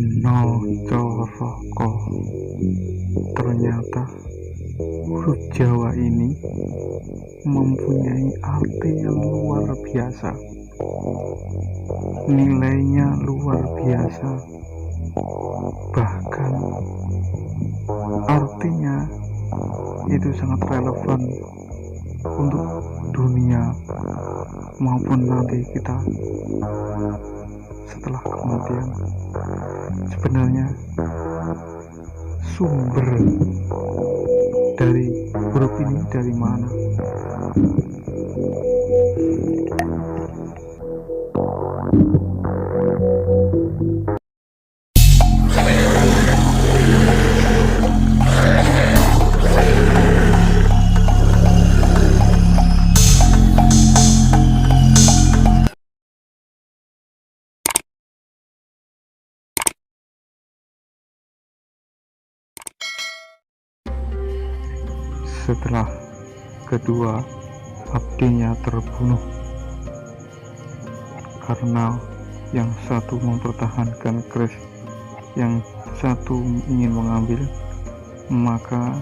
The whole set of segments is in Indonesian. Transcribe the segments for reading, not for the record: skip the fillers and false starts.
Hono Coroko. Ternyata huruf Jawa ini mempunyai arti yang luar biasa. Nilainya luar biasa. Bahkan artinya itu sangat relevan untuk dunia maupun nanti kita setelah kematian. Sebenarnya sumber dari huruf ini dari mana? Setelah kedua abdinya terbunuh karena yang satu mempertahankan keris, yang satu ingin mengambil, maka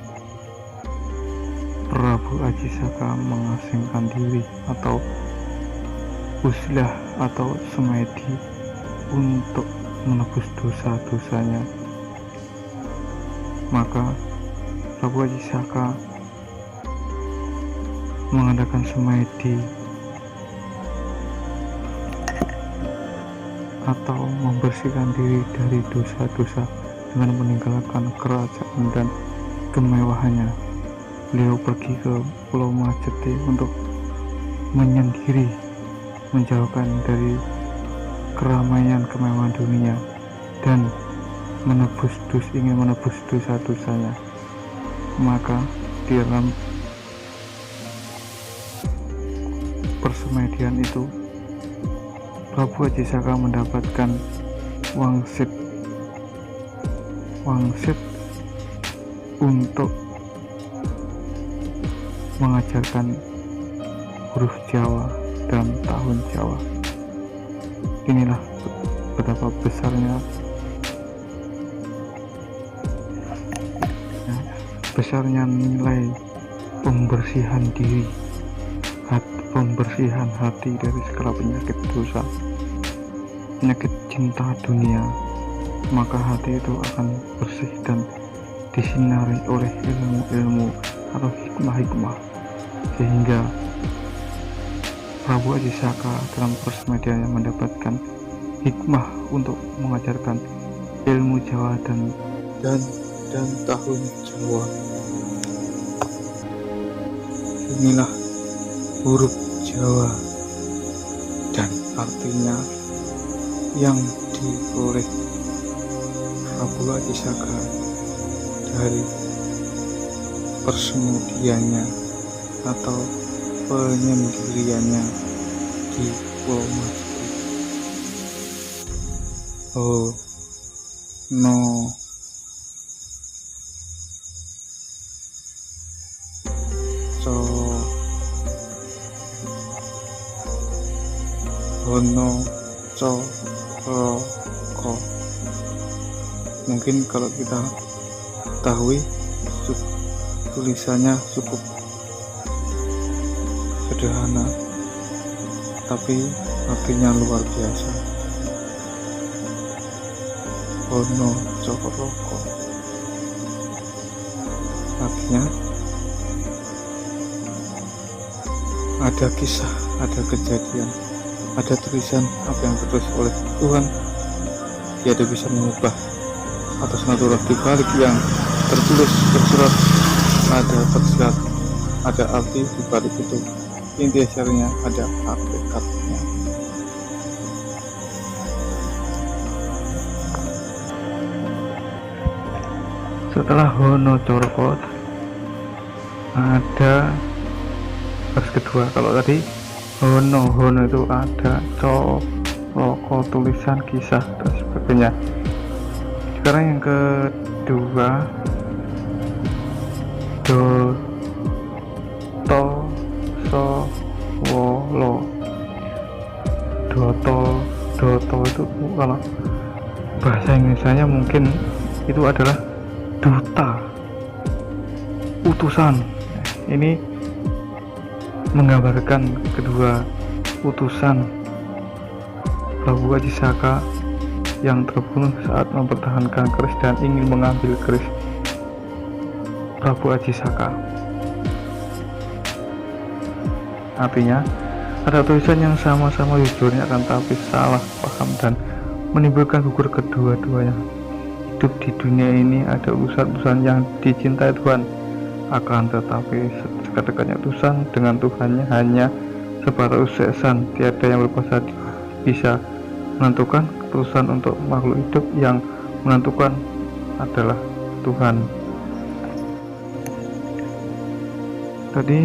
Prabu Ajisaka mengasingkan diri atau uzlah atau semedi untuk menebus dosa-dosanya. Maka Prabu Ajisaka mengadakan semedi atau membersihkan diri dari dosa-dosa dengan meninggalkan kerajaan dan kemewahannya. Beliau pergi ke Pulau Majete untuk menyendiri, menjauhkan dari keramaian kemewahan dunia dan ingin menebus dosa-dosanya. Maka di dalam persemedian itu Prabu Ajisaka mendapatkan wangsit untuk mengajarkan huruf Jawa dan tahun Jawa. Inilah betapa besarnya nilai pembersihan diri, pembersihan hati dari segala penyakit dosa, penyakit cinta dunia. Maka hati itu akan bersih dan disinari oleh ilmu-ilmu atau hikmah-hikmah, sehingga Prabu Ajisaka dalam persemediannya mendapatkan hikmah untuk mengajarkan ilmu Jawa dan tahun Jawa. Inilah huruf Jawa dan artinya yang diperoleh Prabu Ajisaka dari persemediannya atau penyendiriannya di Pulau Majete. Oh no Hono Coroko. Mungkin kalau kita ketahui tulisannya cukup sederhana, tapi artinya luar biasa. Hono Coroko artinya ada kisah, ada kejadian, ada tulisan apa yang tertulis oleh Tuhan. Tiada bisa mengubah atas natural dibalik yang tertulis tersurat. Ada tersirat, ada arti dibalik itu. Inti dasarnya ada hakikatnya. Setelah Hono Coroko ada vers kedua. Kalau tadi Hono itu ada Coroko tulisan, kisah dan sebagainya. Sekarang yang kedua Do To So Wolo. Doto itu kalau bahasa Indonesianya mungkin itu adalah duta, utusan. Ini menggambarkan kedua utusan Prabu Ajisaka yang terbunuh saat mempertahankan keris dan ingin mengambil keris Prabu Ajisaka. Artinya ada tulisan yang sama-sama jujurnya akan tapi salah paham dan menimbulkan gugur kedua-duanya. Hidup di dunia ini ada urusan-urusan yang dicintai Tuhan, akan tetapi sedekat-dekatnya utusan dengan Tuhannya hanya sebatas usesan. Tiada yang berkuasa bisa menentukan keputusan untuk makhluk hidup, yang menentukan adalah Tuhan. Tadi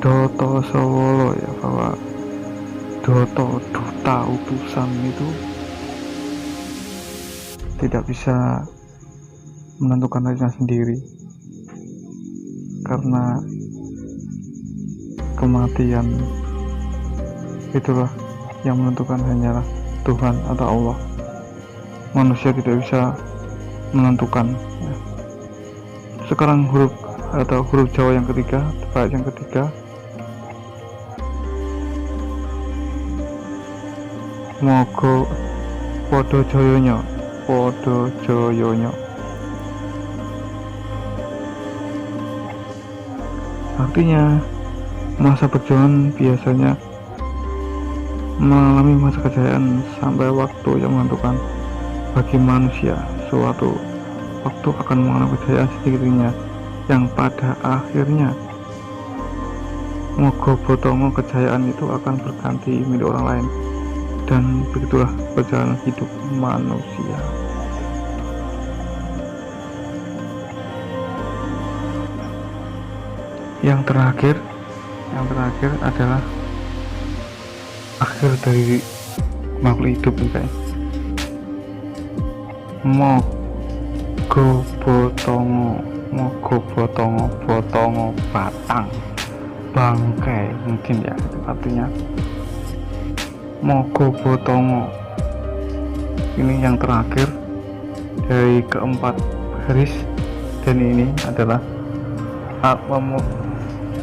Doto Sowolo ya, bahwa Doto, duta, utusan itu tidak bisa menentukan dirinya sendiri, karena kematian itulah yang menentukan hanyalah Tuhan atau Allah. Manusia tidak bisa menentukan ya. Sekarang huruf Jawa yang ketiga, bait yang ketiga, mogo podo joyonyo, artinya masa perjuangan biasanya mengalami masa kejayaan sampai waktu yang menentukan. Bagi manusia, suatu waktu akan mengalami kejayaan sedikitnya yang pada akhirnya mogo botongo, kejayaan itu akan berganti milik orang lain, dan begitulah perjalanan hidup manusia. Yang terakhir adalah akhir dari makhluk hidup nih, mogo botongo batang bangkai mungkin ya, itu artinya mogo botongo. Ini yang terakhir dari keempat baris, dan ini adalah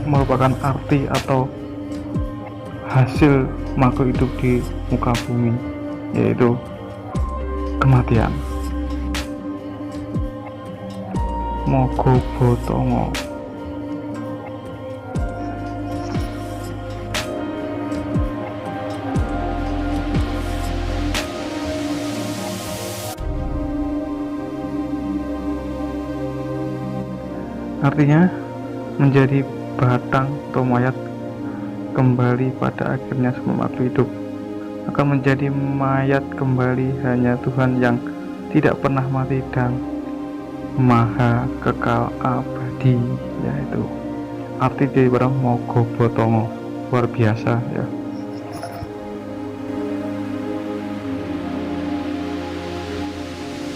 merupakan arti atau hasil makhluk hidup di muka bumi, yaitu kematian. Mogo botongo. Artinya menjadi batang atau mayat kembali pada akhirnya semua makhluk hidup akan menjadi mayat kembali. Hanya Tuhan yang tidak pernah mati dan maha kekal abadi, yaitu arti dari barang mogo botongo. Luar biasa ya.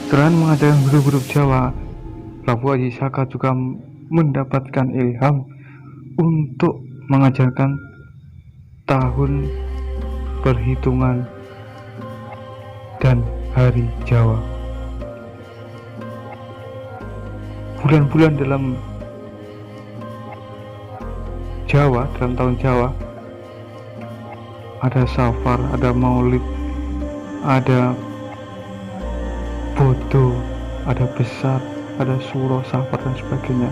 Selain mengajarkan huruf-huruf Jawa, Prabu Ajisaka juga mendapatkan ilham untuk mengajarkan tahun perhitungan dan hari Jawa. Bulan-bulan dalam Jawa, dalam tahun Jawa, ada Safar, ada Maulid, ada Bodo, ada Besar, ada Suro, Safar dan sebagainya.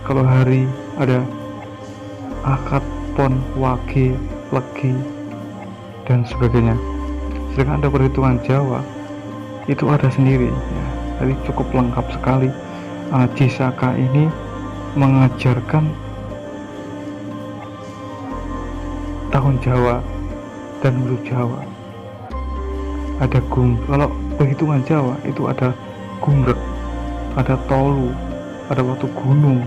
Kalau hari ada Akad, Pon, Wage, Legi dan sebagainya. Sedangkan ada perhitungan Jawa itu ada sendiri ya. Jadi cukup lengkap sekali. Ajisaka ini mengajarkan tahun Jawa dan huruf Jawa. Ada kalau perhitungan Jawa itu ada gumrek, ada tolu, ada waktu gunung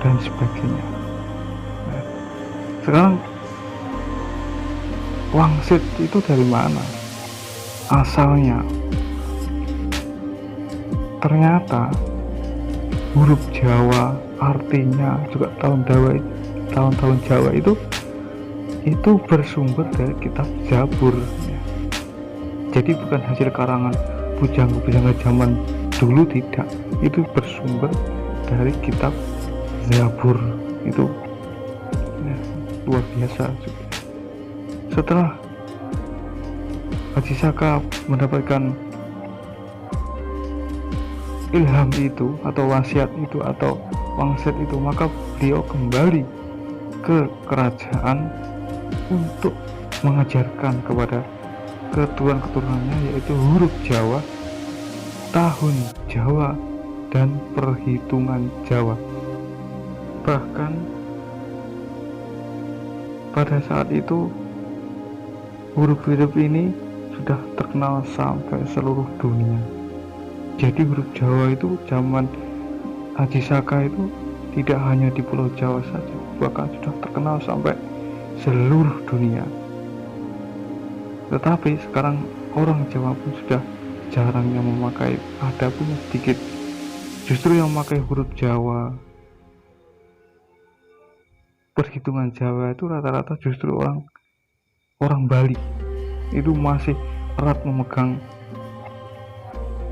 dan sebagainya. Nah, sekarang wangsit itu dari mana asalnya? Ternyata huruf Jawa artinya juga tahun-tahun Jawa itu bersumber dari kitab Zabur ya. Jadi bukan hasil karangan pujangga zaman dulu tidak, itu bersumber dari kitab Zabur. Itu ya, luar biasa. Setelah Haji Saka mendapatkan ilham itu atau wasiat itu atau wangsit itu, maka beliau kembali ke kerajaan untuk mengajarkan kepada keturunan-keturunannya, yaitu huruf Jawa, tahun Jawa, dan perhitungan Jawa. Bahkan pada saat itu huruf-huruf ini sudah terkenal sampai seluruh dunia. Jadi huruf Jawa itu zaman Haji Saka itu tidak hanya di Pulau Jawa saja, bahkan sudah terkenal sampai seluruh dunia. Tetapi sekarang orang Jawa pun sudah jarang yang memakai, ada pun sedikit. Justru yang memakai huruf Jawa, perhitungan Jawa itu rata-rata justru orang Bali. Itu masih erat memegang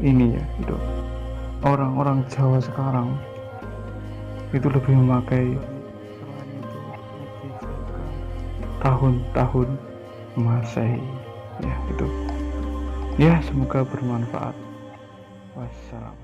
ini ya, itu orang-orang Jawa sekarang itu lebih memakai tahun-tahun Masehi ya. Itu ya, semoga bermanfaat. Wassalam.